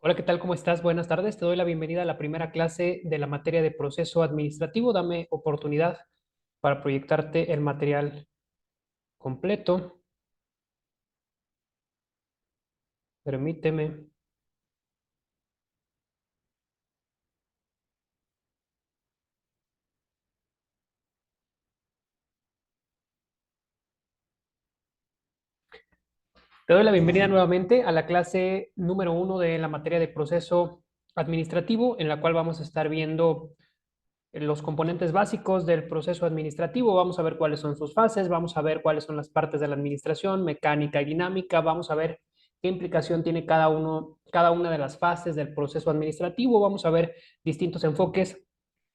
Hola, ¿qué tal? ¿Cómo estás? Buenas tardes. Te doy la bienvenida a la primera clase de la materia de proceso administrativo. Dame oportunidad para proyectarte el material completo. Permíteme. Te doy la bienvenida nuevamente a la clase número 1 de la materia de proceso administrativo, en la cual vamos a estar viendo los componentes básicos del proceso administrativo. Vamos a ver cuáles son sus fases, vamos a ver cuáles son las partes de la administración, mecánica y dinámica, vamos a ver qué implicación tiene cada una de las fases del proceso administrativo, vamos a ver distintos enfoques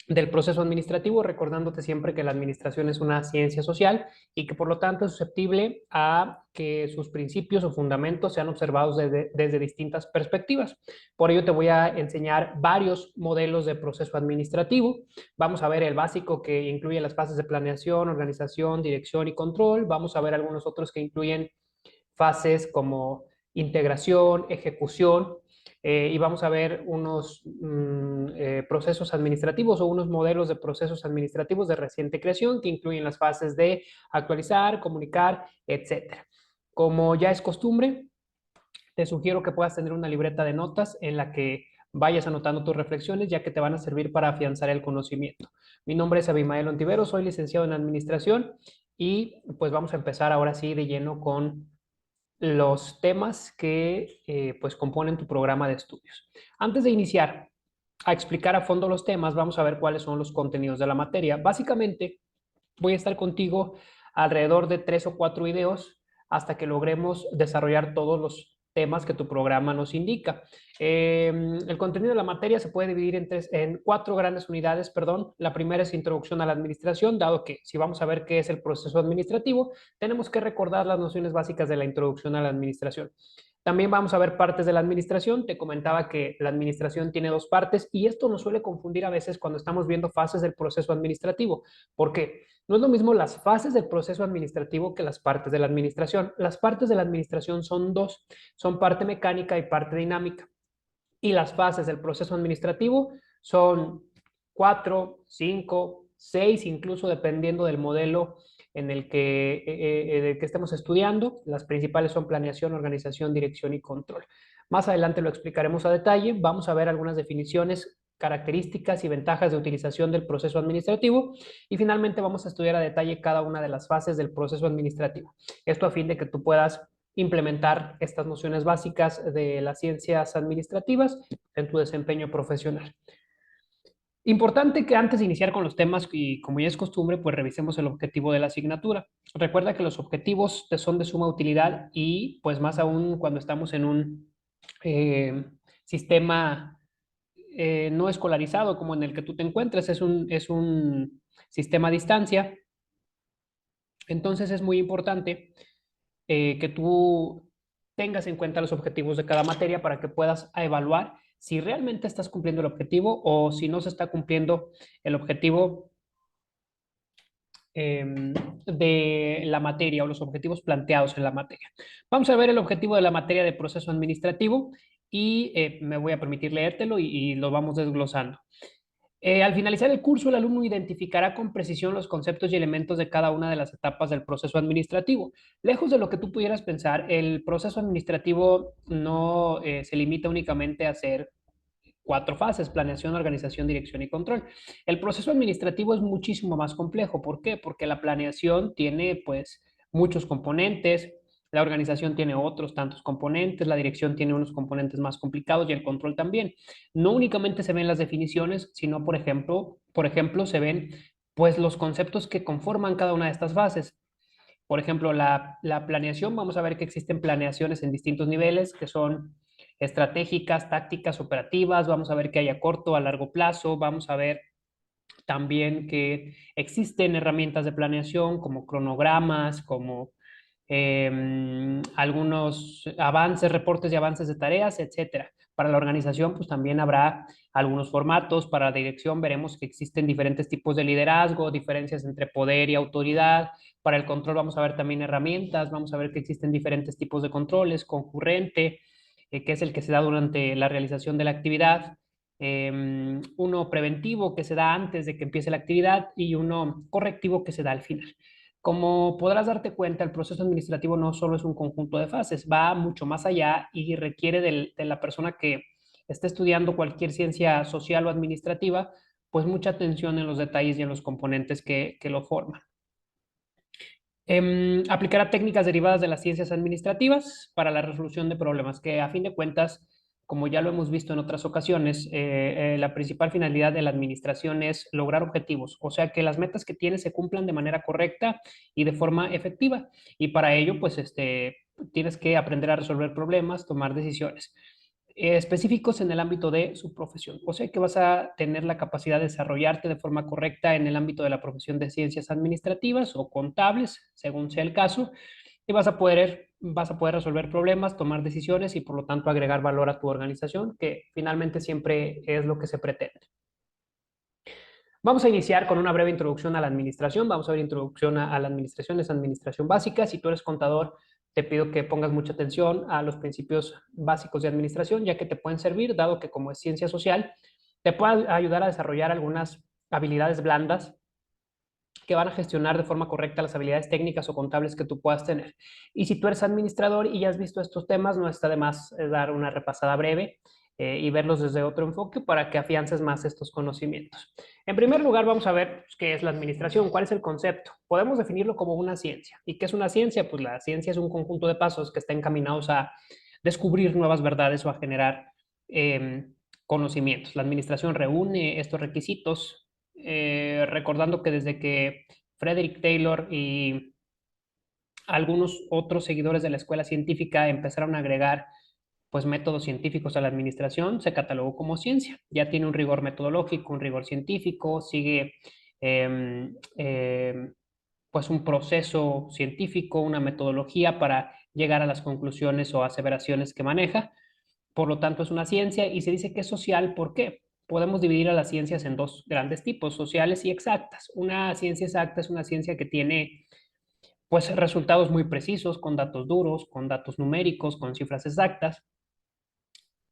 del proceso administrativo, recordándote siempre que la administración es una ciencia social y que por lo tanto es susceptible a que sus principios o fundamentos sean observados desde distintas perspectivas. Por ello te voy a enseñar varios modelos de proceso administrativo. Vamos a ver el básico que incluye las fases de planeación, organización, dirección y control. Vamos a ver algunos otros que incluyen fases como integración, ejecución, y vamos a ver unos procesos administrativos o unos modelos de procesos administrativos de reciente creación que incluyen las fases de actualizar, comunicar, etcétera. Como ya es costumbre, te sugiero que puedas tener una libreta de notas en la que vayas anotando tus reflexiones, ya que te van a servir para afianzar el conocimiento. Mi nombre es Abimael Ontivero, soy licenciado en Administración y pues vamos a empezar ahora sí de lleno con los temas que pues componen tu programa de estudios. Antes de iniciar a explicar a fondo los temas, vamos a ver cuáles son los contenidos de la materia. Básicamente, voy a estar contigo alrededor de 3 o 4 videos hasta que logremos desarrollar todos los temas que tu programa nos indica. El contenido de la materia se puede dividir en 4 grandes unidades, perdón. La primera es introducción a la administración, dado que si vamos a ver qué es el proceso administrativo, tenemos que recordar las nociones básicas de la introducción a la administración. También vamos a ver partes de la administración. Te comentaba que la administración tiene 2 partes y esto nos suele confundir a veces cuando estamos viendo fases del proceso administrativo. ¿Por qué? No es lo mismo las fases del proceso administrativo que las partes de la administración. Las partes de la administración son dos, son parte mecánica y parte dinámica. Y las fases del proceso administrativo son 4, 5, 6, incluso dependiendo del modelo del que estemos estudiando. Las principales son planeación, organización, dirección y control. Más adelante lo explicaremos a detalle. Vamos a ver algunas definiciones, características y ventajas de utilización del proceso administrativo y finalmente vamos a estudiar a detalle cada una de las fases del proceso administrativo. Esto a fin de que tú puedas implementar estas nociones básicas de las ciencias administrativas en tu desempeño profesional. Importante que antes de iniciar con los temas y como ya es costumbre, pues revisemos el objetivo de la asignatura. Recuerda que los objetivos te son de suma utilidad y pues más aún cuando estamos en un sistema no escolarizado como en el que tú te encuentres, es un sistema a distancia. Entonces es muy importante que tú tengas en cuenta los objetivos de cada materia para que puedas evaluar si realmente estás cumpliendo el objetivo o si no se está cumpliendo el objetivo de la materia o los objetivos planteados en la materia. Vamos a ver el objetivo de la materia de proceso administrativo y me voy a permitir leértelo y lo vamos desglosando. Al finalizar el curso, el alumno identificará con precisión los conceptos y elementos de cada una de las etapas del proceso administrativo. Lejos de lo que tú pudieras pensar, el proceso administrativo no se limita únicamente a hacer 4 fases: planeación, organización, dirección y control. El proceso administrativo es muchísimo más complejo. ¿Por qué? Porque la planeación tiene pues muchos componentes, la organización tiene otros tantos componentes, la dirección tiene unos componentes más complicados y el control también. No únicamente se ven las definiciones, sino por ejemplo, se ven pues los conceptos que conforman cada una de estas fases. Por ejemplo, la planeación, vamos a ver que existen planeaciones en distintos niveles, que son estratégicas, tácticas, operativas. Vamos a ver que hay a corto, a largo plazo. Vamos a ver también que existen herramientas de planeación como cronogramas, como algunos avances, reportes y avances de tareas, etcétera. Para la organización, pues también habrá algunos formatos. Para la dirección veremos que existen diferentes tipos de liderazgo, diferencias entre poder y autoridad. Para el control vamos a ver también herramientas, vamos a ver que existen diferentes tipos de controles, concurrente, que es el que se da durante la realización de la actividad, uno preventivo que se da antes de que empiece la actividad y uno correctivo que se da al final. Como podrás darte cuenta, el proceso administrativo no solo es un conjunto de fases, va mucho más allá y requiere de la persona que esté estudiando cualquier ciencia social o administrativa, pues mucha atención en los detalles y en los componentes que lo forman. Aplicará técnicas derivadas de las ciencias administrativas para la resolución de problemas, que a fin de cuentas, como ya lo hemos visto en otras ocasiones, la principal finalidad de la administración es lograr objetivos, o sea, que las metas que tienes se cumplan de manera correcta y de forma efectiva. Y para ello, pues, tienes que aprender a resolver problemas, tomar decisiones específicos en el ámbito de su profesión. O sea que vas a tener la capacidad de desarrollarte de forma correcta en el ámbito de la profesión de ciencias administrativas o contables, según sea el caso, y vas a poder resolver problemas, tomar decisiones y por lo tanto agregar valor a tu organización, que finalmente siempre es lo que se pretende. Vamos a iniciar con una breve introducción a la administración. Vamos a ver introducción a la administración, es administración básica. Si tú eres contador, te pido que pongas mucha atención a los principios básicos de administración, ya que te pueden servir, dado que como es ciencia social, te puede ayudar a desarrollar algunas habilidades blandas que van a gestionar de forma correcta las habilidades técnicas o contables que tú puedas tener. Y si tú eres administrador y ya has visto estos temas, no está de más dar una repasada breve y verlos desde otro enfoque para que afiances más estos conocimientos. En primer lugar, vamos a ver pues, qué es la administración, cuál es el concepto. Podemos definirlo como una ciencia. ¿Y qué es una ciencia? Pues la ciencia es un conjunto de pasos que están encaminados a descubrir nuevas verdades o a generar conocimientos. La administración reúne estos requisitos, recordando que desde que Frederick Taylor y algunos otros seguidores de la escuela científica empezaron a agregar pues métodos científicos a la administración, se catalogó como ciencia. Ya tiene un rigor metodológico, un rigor científico, sigue pues un proceso científico, una metodología para llegar a las conclusiones o aseveraciones que maneja. Por lo tanto, es una ciencia y se dice que es social. ¿Por qué? Podemos dividir a las ciencias en dos grandes tipos, sociales y exactas. Una ciencia exacta es una ciencia que tiene pues resultados muy precisos, con datos duros, con datos numéricos, con cifras exactas,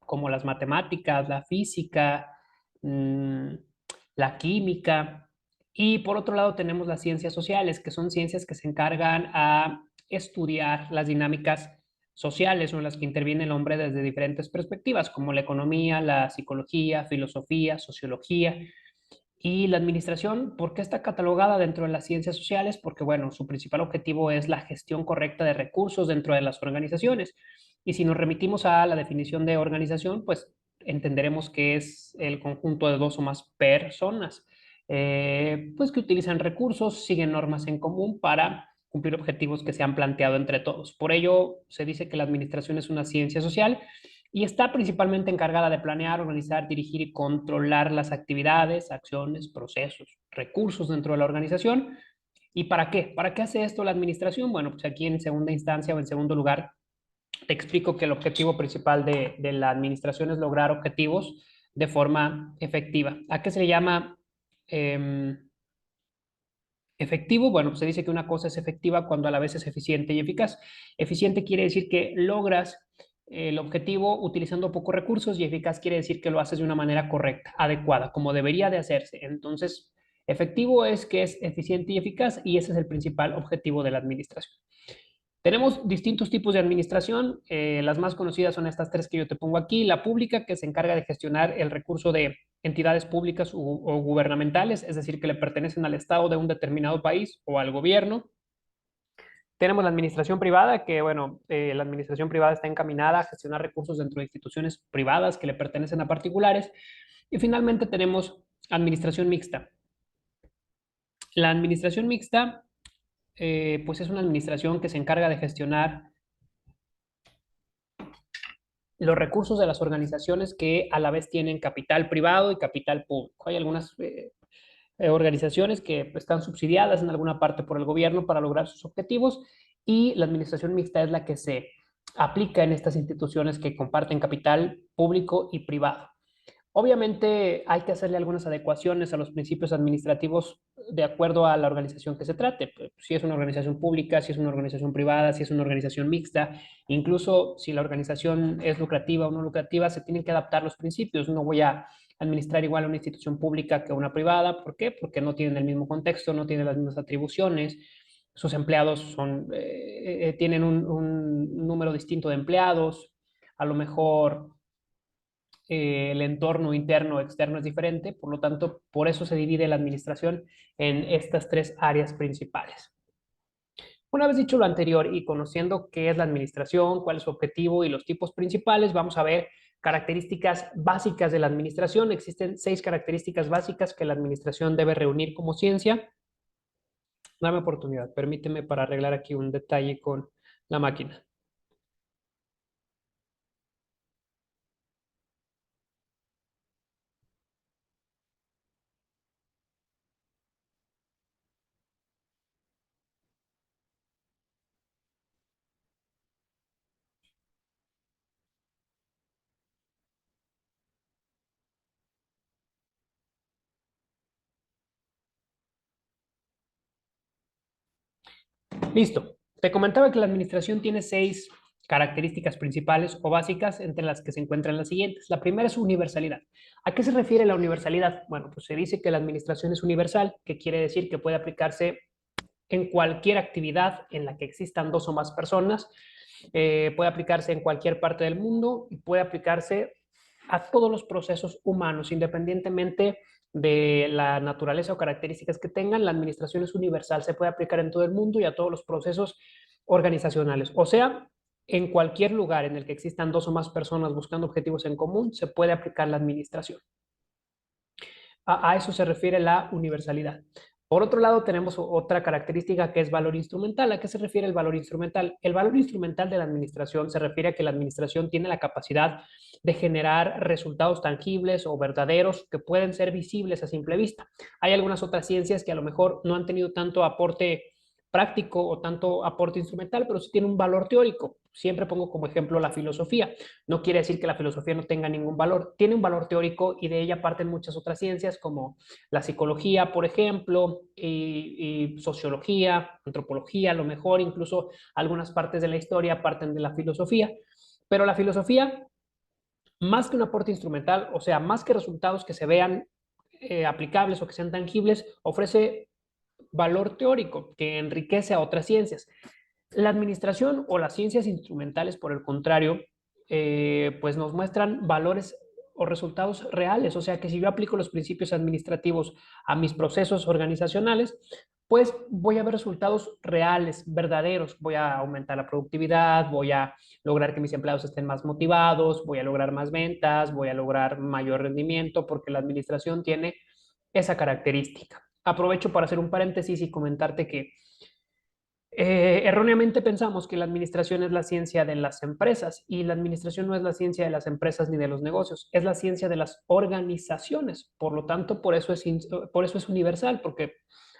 como las matemáticas, la física, mmm, la química. Y por otro lado tenemos las ciencias sociales, que son ciencias que se encargan a estudiar las dinámicas sociales o en las que interviene el hombre desde diferentes perspectivas, como la economía, la psicología, filosofía, sociología. Y la administración, ¿por qué está catalogada dentro de las ciencias sociales? Porque, bueno, su principal objetivo es la gestión correcta de recursos dentro de las organizaciones. Y si nos remitimos a la definición de organización, pues entenderemos que es el conjunto de dos o más personas, pues que utilizan recursos, siguen normas en común para cumplir objetivos que se han planteado entre todos. Por ello, se dice que la administración es una ciencia social y está principalmente encargada de planear, organizar, dirigir y controlar las actividades, acciones, procesos, recursos dentro de la organización. ¿Y para qué? ¿Para qué hace esto la administración? Bueno, pues aquí en segunda instancia o en segundo lugar, te explico que el objetivo principal de la administración es lograr objetivos de forma efectiva. ¿A qué se le llama efectivo? Bueno, pues se dice que una cosa es efectiva cuando a la vez es eficiente y eficaz. Eficiente quiere decir que logras el objetivo utilizando pocos recursos y eficaz quiere decir que lo haces de una manera correcta, adecuada, como debería de hacerse. Entonces, efectivo es que es eficiente y eficaz y ese es el principal objetivo de la administración. Tenemos distintos tipos de administración. Las más conocidas son estas tres que yo te pongo aquí. La pública, que se encarga de gestionar el recurso de entidades públicas o gubernamentales, es decir, que le pertenecen al Estado de un determinado país o al gobierno. Tenemos la administración privada, que bueno, la administración privada está encaminada a gestionar recursos dentro de instituciones privadas que le pertenecen a particulares. Y finalmente tenemos administración mixta. La administración mixta, pues es una administración que se encarga de gestionar los recursos de las organizaciones que a la vez tienen capital privado y capital público. Hay algunas organizaciones que están subsidiadas en alguna parte por el gobierno para lograr sus objetivos y la administración mixta es la que se aplica en estas instituciones que comparten capital público y privado. Obviamente hay que hacerle algunas adecuaciones a los principios administrativos de acuerdo a la organización que se trate. Si es una organización pública, si es una organización privada, si es una organización mixta, incluso si la organización es lucrativa o no lucrativa, se tienen que adaptar los principios. No voy a administrar igual a una institución pública que a una privada. ¿Por qué? Porque no tienen el mismo contexto, no tienen las mismas atribuciones. Sus empleados tienen un número distinto de empleados. A lo mejor el entorno interno o externo es diferente, por lo tanto, por eso se divide la administración en estas tres áreas principales. Una vez dicho lo anterior y conociendo qué es la administración, cuál es su objetivo y los tipos principales, vamos a ver características básicas de la administración. Existen 6 características básicas que la administración debe reunir como ciencia. Dame oportunidad, permíteme para arreglar aquí un detalle con la máquina. Listo. Te comentaba que la administración tiene 6 características principales o básicas, entre las que se encuentran las siguientes. La primera es universalidad. ¿A qué se refiere la universalidad? Bueno, pues se dice que la administración es universal, que quiere decir que puede aplicarse en cualquier actividad en la que existan 2 o más personas, puede aplicarse en cualquier parte del mundo y puede aplicarse a todos los procesos humanos, independientemente de la naturaleza o características que tengan. La administración es universal, se puede aplicar en todo el mundo y a todos los procesos organizacionales. O sea, en cualquier lugar en el que existan 2 o más personas buscando objetivos en común, se puede aplicar la administración. A eso se refiere la universalidad. Por otro lado, tenemos otra característica que es valor instrumental. ¿A qué se refiere el valor instrumental? El valor instrumental de la administración se refiere a que la administración tiene la capacidad de generar resultados tangibles o verdaderos que pueden ser visibles a simple vista. Hay algunas otras ciencias que a lo mejor no han tenido tanto aporte práctico o tanto aporte instrumental, pero sí tiene un valor teórico. Siempre pongo como ejemplo la filosofía. No quiere decir que la filosofía no tenga ningún valor. Tiene un valor teórico y de ella parten muchas otras ciencias como la psicología, por ejemplo, y sociología, antropología, a lo mejor incluso algunas partes de la historia parten de la filosofía. Pero la filosofía, más que un aporte instrumental, o sea, más que resultados que se vean aplicables o que sean tangibles, ofrece valor teórico que enriquece a otras ciencias. La administración o las ciencias instrumentales, por el contrario, pues nos muestran valores o resultados reales. O sea que si yo aplico los principios administrativos a mis procesos organizacionales, pues voy a ver resultados reales, verdaderos. Voy a aumentar la productividad, voy a lograr que mis empleados estén más motivados, voy a lograr más ventas, voy a lograr mayor rendimiento, porque la administración tiene esa característica. Aprovecho para hacer un paréntesis y comentarte que erróneamente pensamos que la administración es la ciencia de las empresas y la administración no es la ciencia de las empresas ni de los negocios, es la ciencia de las organizaciones. Por lo tanto, por eso es universal, porque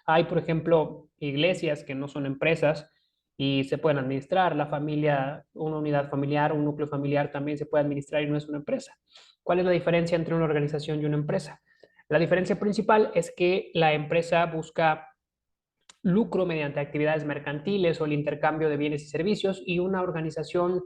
hay, por ejemplo, iglesias que no son empresas y se pueden administrar. La familia, una unidad familiar, un núcleo familiar también se puede administrar y no es una empresa. ¿Cuál es la diferencia entre una organización y una empresa? La diferencia principal es que la empresa busca lucro mediante actividades mercantiles o el intercambio de bienes y servicios, y una organización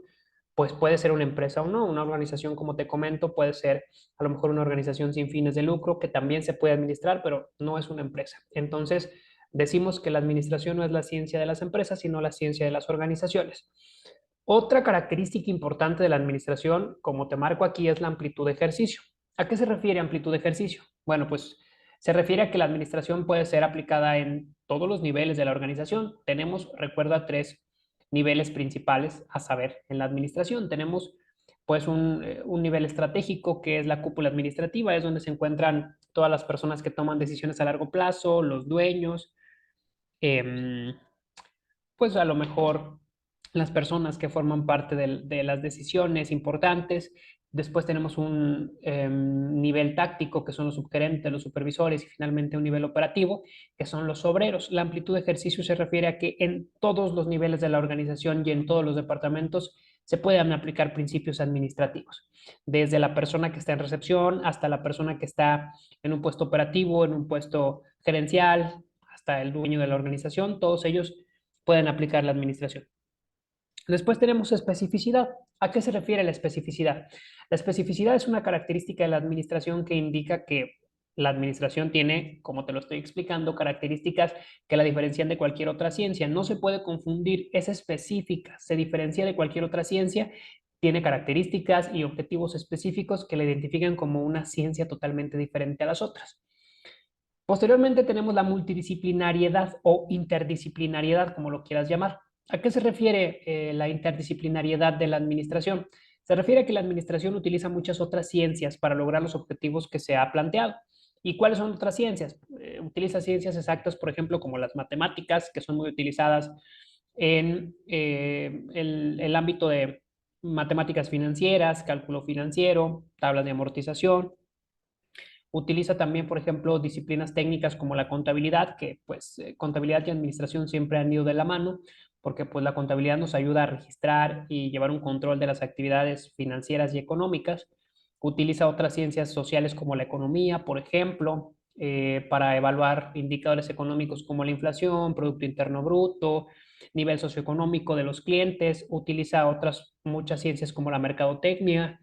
pues puede ser una empresa o no. Una organización, como te comento, puede ser a lo mejor una organización sin fines de lucro que también se puede administrar, pero no es una empresa. Entonces, decimos que la administración no es la ciencia de las empresas, sino la ciencia de las organizaciones. Otra característica importante de la administración, como te marco aquí, es la amplitud de ejercicio. ¿A qué se refiere amplitud de ejercicio? Bueno, pues se refiere a que la administración puede ser aplicada en todos los niveles de la organización. Tenemos, recuerda, 3 niveles principales a saber en la administración. Tenemos pues un nivel estratégico, que es la cúpula administrativa, es donde se encuentran todas las personas que toman decisiones a largo plazo, los dueños, eh, pues a lo mejor las personas que forman parte de las decisiones importantes. Después tenemos un nivel táctico, que son los subgerentes, los supervisores, y finalmente un nivel operativo, que son los obreros. La amplitud de ejercicio se refiere a que en todos los niveles de la organización y en todos los departamentos se pueden aplicar principios administrativos. Desde la persona que está en recepción hasta la persona que está en un puesto operativo, en un puesto gerencial, hasta el dueño de la organización, todos ellos pueden aplicar la administración. Después tenemos especificidad. ¿A qué se refiere la especificidad? La especificidad es una característica de la administración que indica que la administración tiene, como te lo estoy explicando, características que la diferencian de cualquier otra ciencia. No se puede confundir, es específica, se diferencia de cualquier otra ciencia, tiene características y objetivos específicos que la identifican como una ciencia totalmente diferente a las otras. Posteriormente tenemos la multidisciplinariedad o interdisciplinariedad, como lo quieras llamar. ¿A qué se refiere la interdisciplinariedad de la administración? Se refiere a que la administración utiliza muchas otras ciencias para lograr los objetivos que se ha planteado. ¿Y cuáles son otras ciencias? Utiliza ciencias exactas, por ejemplo, como las matemáticas, que son muy utilizadas en el ámbito de matemáticas financieras, cálculo financiero, tablas de amortización. Utiliza también, por ejemplo, disciplinas técnicas como la contabilidad, que pues contabilidad y administración siempre han ido de la mano, porque pues la contabilidad nos ayuda a registrar y llevar un control de las actividades financieras y económicas. Utiliza otras ciencias sociales como la economía, por ejemplo, para evaluar indicadores económicos como la inflación, Producto Interno Bruto, nivel socioeconómico de los clientes. Utiliza otras muchas ciencias como la mercadotecnia,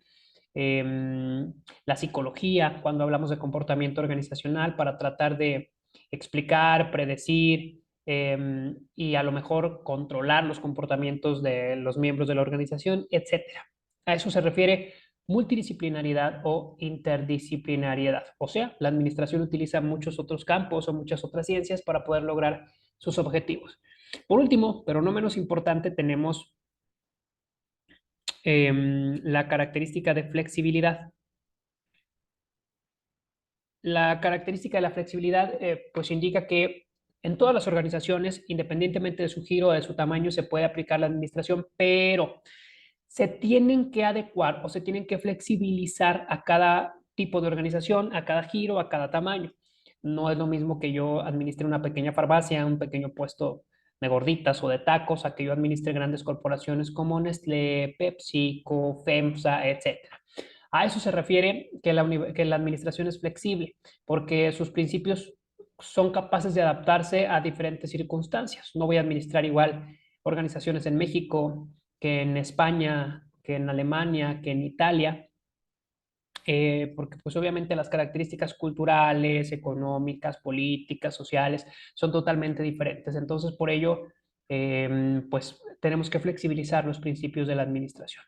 la psicología, cuando hablamos de comportamiento organizacional, para tratar de explicar, predecir y a lo mejor controlar los comportamientos de los miembros de la organización, etcétera. A eso se refiere multidisciplinariedad o interdisciplinariedad. O sea, la administración utiliza muchos otros campos o muchas otras ciencias para poder lograr sus objetivos. Por último, pero no menos importante, tenemos la característica de flexibilidad. La característica de la flexibilidad pues indica que en todas las organizaciones, independientemente de su giro o de su tamaño, se puede aplicar la administración, pero se tienen que adecuar o se tienen que flexibilizar a cada tipo de organización, a cada giro, a cada tamaño. No es lo mismo que yo administre una pequeña farmacia, un pequeño puesto de gorditas o de tacos, a que yo administre grandes corporaciones como Nestlé, PepsiCo, FEMSA, etcétera. A eso se refiere que la administración es flexible, porque sus principios son capaces de adaptarse a diferentes circunstancias. No voy a administrar igual organizaciones en México que en España, que en Alemania, que en Italia, porque pues obviamente las características culturales, económicas, políticas, sociales son totalmente diferentes. Entonces, por ello, pues tenemos que flexibilizar los principios de la administración.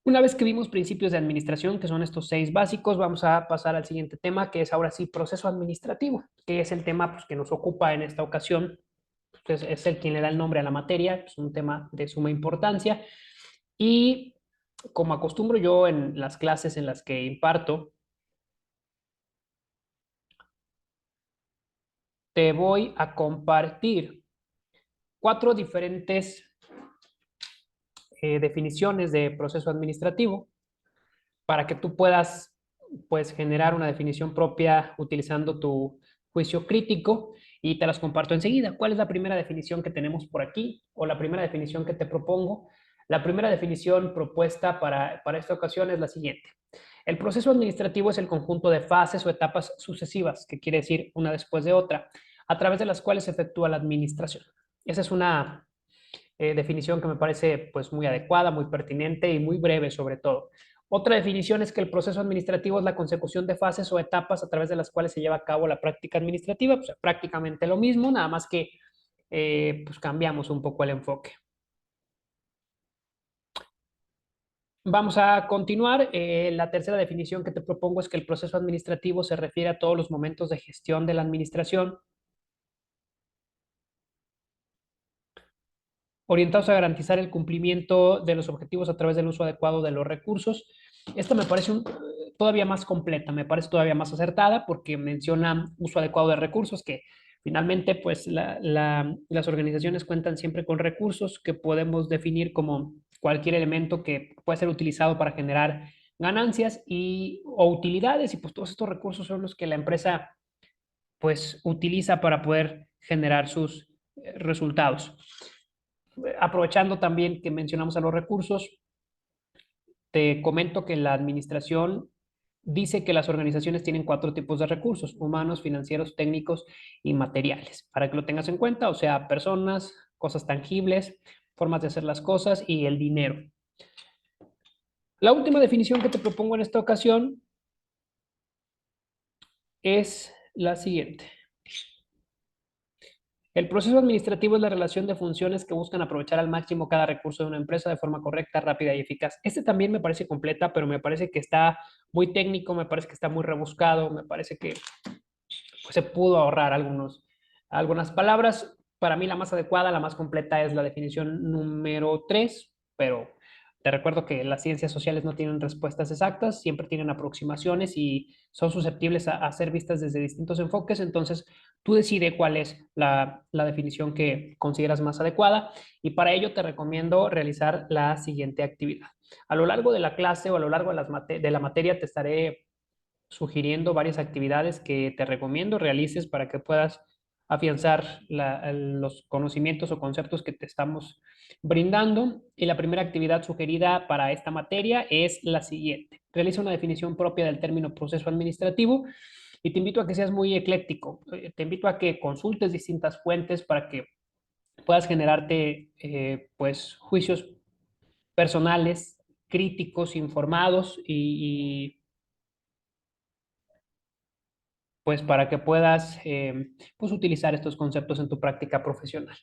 Una vez que vimos principios de administración, que son estos 6 básicos, vamos a pasar al siguiente tema, que es ahora sí proceso administrativo, que es el tema pues, que nos ocupa en esta ocasión. Pues, es el quien le da el nombre a la materia, es un tema de suma importancia. Y como acostumbro yo en las clases en las que imparto, te voy a compartir 4 diferentes definiciones de proceso administrativo para que tú puedas pues generar una definición propia utilizando tu juicio crítico y te las comparto enseguida. ¿Cuál es la primera definición que tenemos por aquí o la primera definición que te propongo? La primera definición propuesta para esta ocasión es la siguiente. El proceso administrativo es el conjunto de fases o etapas sucesivas, que quiere decir una después de otra, a través de las cuales se efectúa la administración. Esa es una definición que me parece pues muy adecuada, muy pertinente y muy breve sobre todo. Otra definición es que el proceso administrativo es la consecución de fases o etapas a través de las cuales se lleva a cabo la práctica administrativa, pues prácticamente lo mismo, nada más que pues cambiamos un poco el enfoque. Vamos a continuar. La tercera definición que te propongo es que el proceso administrativo se refiere a todos los momentos de gestión de la administración orientados a garantizar el cumplimiento de los objetivos a través del uso adecuado de los recursos. Esta me parece todavía más completa, me parece todavía más acertada porque menciona uso adecuado de recursos, que finalmente pues las organizaciones cuentan siempre con recursos que podemos definir como cualquier elemento que puede ser utilizado para generar ganancias o utilidades, y pues todos estos recursos son los que la empresa pues utiliza para poder generar sus resultados. aprovechando también que mencionamos a los recursos, te comento que la administración dice que las organizaciones tienen 4 tipos de recursos: humanos, financieros, técnicos y materiales. Para que lo tengas en cuenta, o sea, personas, cosas tangibles, formas de hacer las cosas y el dinero. La última definición que te propongo en esta ocasión es la siguiente. El proceso administrativo es la relación de funciones que buscan aprovechar al máximo cada recurso de una empresa de forma correcta, rápida y eficaz. Este también me parece completa, pero me parece que está muy técnico, me parece que está muy rebuscado, me parece que pues, se pudo ahorrar algunas palabras. Para mí la más adecuada, la más completa es la definición número 3, pero te recuerdo que las ciencias sociales no tienen respuestas exactas, siempre tienen aproximaciones y son susceptibles a ser vistas desde distintos enfoques. Entonces, tú decides cuál es la definición que consideras más adecuada, y para ello te recomiendo realizar la siguiente actividad. A lo largo de la clase o a lo largo de la materia te estaré sugiriendo varias actividades que te recomiendo realices para que puedas afianzar los conocimientos o conceptos que te estamos brindando. Y la primera actividad sugerida para esta materia es la siguiente. Realiza una definición propia del término proceso administrativo y te invito a que seas muy ecléctico. Te invito a que consultes distintas fuentes para que puedas generarte pues juicios personales, críticos, informados y pues para que puedas pues utilizar estos conceptos en tu práctica profesional.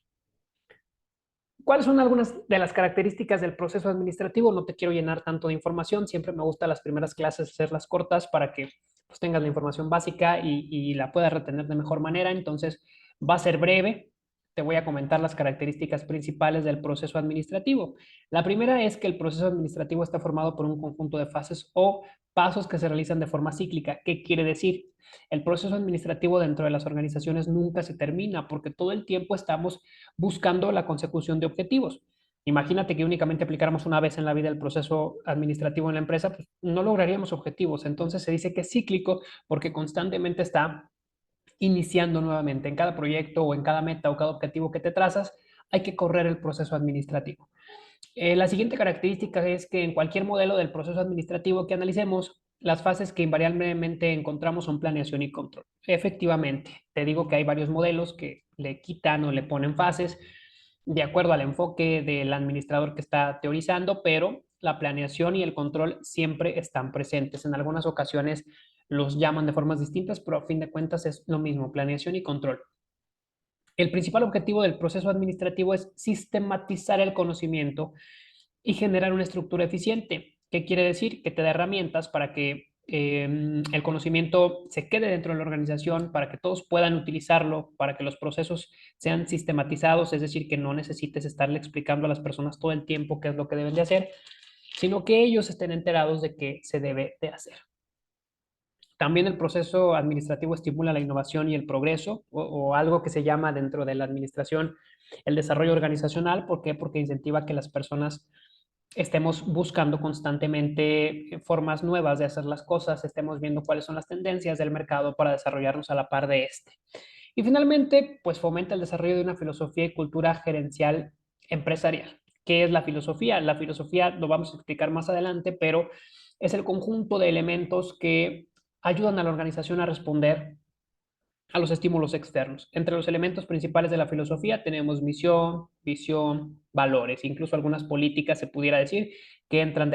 ¿Cuáles son algunas de las características del proceso administrativo? No te quiero llenar tanto de información, siempre me gusta las primeras clases hacerlas cortas para que pues, tengas la información básica y la puedas retener de mejor manera. Entonces, va a ser breve. Te voy a comentar las características principales del proceso administrativo. La primera es que el proceso administrativo está formado por un conjunto de fases o pasos que se realizan de forma cíclica. ¿Qué quiere decir? El proceso administrativo dentro de las organizaciones nunca se termina porque todo el tiempo estamos buscando la consecución de objetivos. Imagínate que únicamente aplicáramos una vez en la vida el proceso administrativo en la empresa, pues no lograríamos objetivos. Entonces se dice que es cíclico porque constantemente está iniciando nuevamente. En cada proyecto o en cada meta o cada objetivo que te trazas, hay que correr el proceso administrativo. La siguiente característica es que en cualquier modelo del proceso administrativo que analicemos, las fases que invariablemente encontramos son planeación y control. Efectivamente, te digo que hay varios modelos que le quitan o le ponen fases de acuerdo al enfoque del administrador que está teorizando, pero la planeación y el control siempre están presentes. En algunas ocasiones los llaman de formas distintas, pero a fin de cuentas es lo mismo, planeación y control. El principal objetivo del proceso administrativo es sistematizar el conocimiento y generar una estructura eficiente. ¿Qué quiere decir? Que te da herramientas para que el conocimiento se quede dentro de la organización, para que todos puedan utilizarlo, para que los procesos sean sistematizados, es decir, que no necesites estarle explicando a las personas todo el tiempo qué es lo que deben de hacer, sino que ellos estén enterados de qué se debe de hacer. También el proceso administrativo estimula la innovación y el progreso, o algo que se llama dentro de la administración el desarrollo organizacional. ¿Por qué? Porque incentiva que las personas estemos buscando constantemente formas nuevas de hacer las cosas, estemos viendo cuáles son las tendencias del mercado para desarrollarnos a la par de este. Y finalmente, pues fomenta el desarrollo de una filosofía y cultura gerencial empresarial. ¿Qué es la filosofía? La filosofía lo vamos a explicar más adelante, pero es el conjunto de elementos que ayudan a la organización a responder a los estímulos externos. Entre los elementos principales de la filosofía tenemos misión, visión, valores, incluso algunas políticas se pudiera decir que entran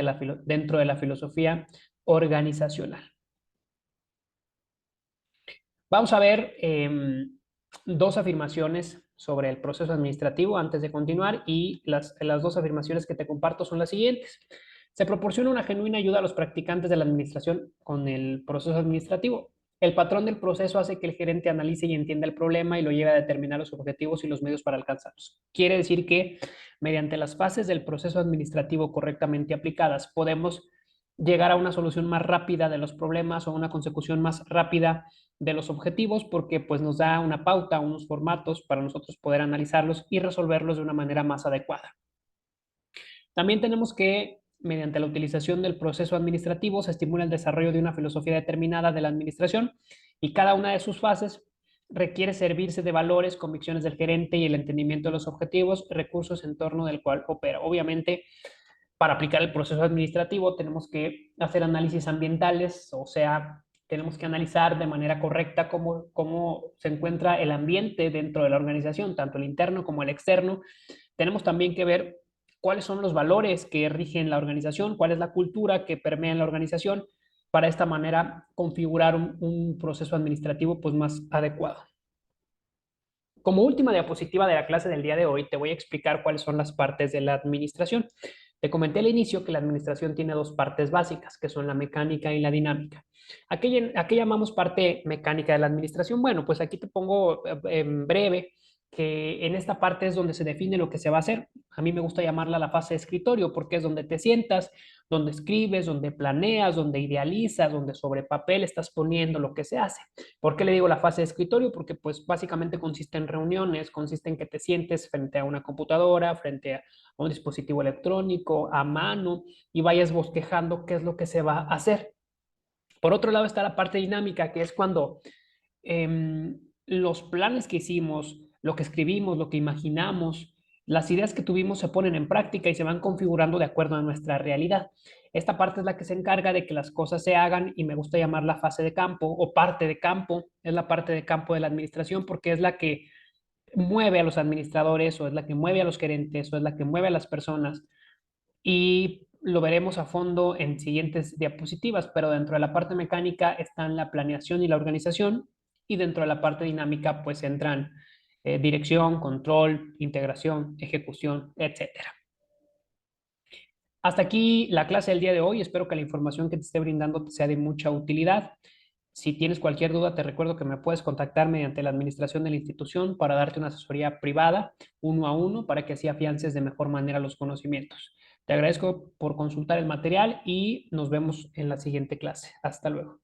dentro de la filosofía organizacional. Vamos a ver dos afirmaciones sobre el proceso administrativo antes de continuar, y las dos afirmaciones que te comparto son las siguientes. Se proporciona una genuina ayuda a los practicantes de la administración con el proceso administrativo. El patrón del proceso hace que el gerente analice y entienda el problema y lo lleve a determinar los objetivos y los medios para alcanzarlos. Quiere decir que mediante las fases del proceso administrativo correctamente aplicadas, podemos llegar a una solución más rápida de los problemas o una consecución más rápida de los objetivos, porque pues nos da una pauta, unos formatos para nosotros poder analizarlos y resolverlos de una manera más adecuada. También tenemos que, mediante la utilización del proceso administrativo, se estimula el desarrollo de una filosofía determinada de la administración y cada una de sus fases requiere servirse de valores, convicciones del gerente y el entendimiento de los objetivos, recursos, entorno del cual opera. Obviamente, para aplicar el proceso administrativo tenemos que hacer análisis ambientales, o sea, tenemos que analizar de manera correcta cómo se encuentra el ambiente dentro de la organización, tanto el interno como el externo. Tenemos también que ver cuáles son los valores que rigen la organización, cuál es la cultura que permea en la organización, para esta manera configurar un proceso administrativo pues, más adecuado. Como última diapositiva de la clase del día de hoy, te voy a explicar cuáles son las partes de la administración. Te comenté al inicio que la administración tiene dos partes básicas, que son la mecánica y la dinámica. ¿A qué llamamos parte mecánica de la administración? Bueno, pues aquí te pongo en breve que en esta parte es donde se define lo que se va a hacer. A mí me gusta llamarla la fase de escritorio porque es donde te sientas, donde escribes, donde planeas, donde idealizas, donde sobre papel estás poniendo lo que se hace. ¿Por qué le digo la fase de escritorio? Porque pues básicamente consiste en reuniones, consiste en que te sientes frente a una computadora, frente a un dispositivo electrónico, a mano, y vayas bosquejando qué es lo que se va a hacer. Por otro lado está la parte dinámica, que es cuando los planes que hicimos, lo que escribimos, lo que imaginamos, las ideas que tuvimos se ponen en práctica y se van configurando de acuerdo a nuestra realidad. Esta parte es la que se encarga de que las cosas se hagan y me gusta llamarla fase de campo o parte de campo. Es la parte de campo de la administración porque es la que mueve a los administradores o es la que mueve a los gerentes o es la que mueve a las personas y lo veremos a fondo en siguientes diapositivas, pero dentro de la parte mecánica están la planeación y la organización y dentro de la parte dinámica pues entran dirección, control, integración, ejecución, etcétera. Hasta aquí la clase del día de hoy. Espero que la información que te esté brindando te sea de mucha utilidad. Si tienes cualquier duda, te recuerdo que me puedes contactar mediante la administración de la institución para darte una asesoría privada, uno a uno, para que así afiances de mejor manera los conocimientos. Te agradezco por consultar el material y nos vemos en la siguiente clase. Hasta luego.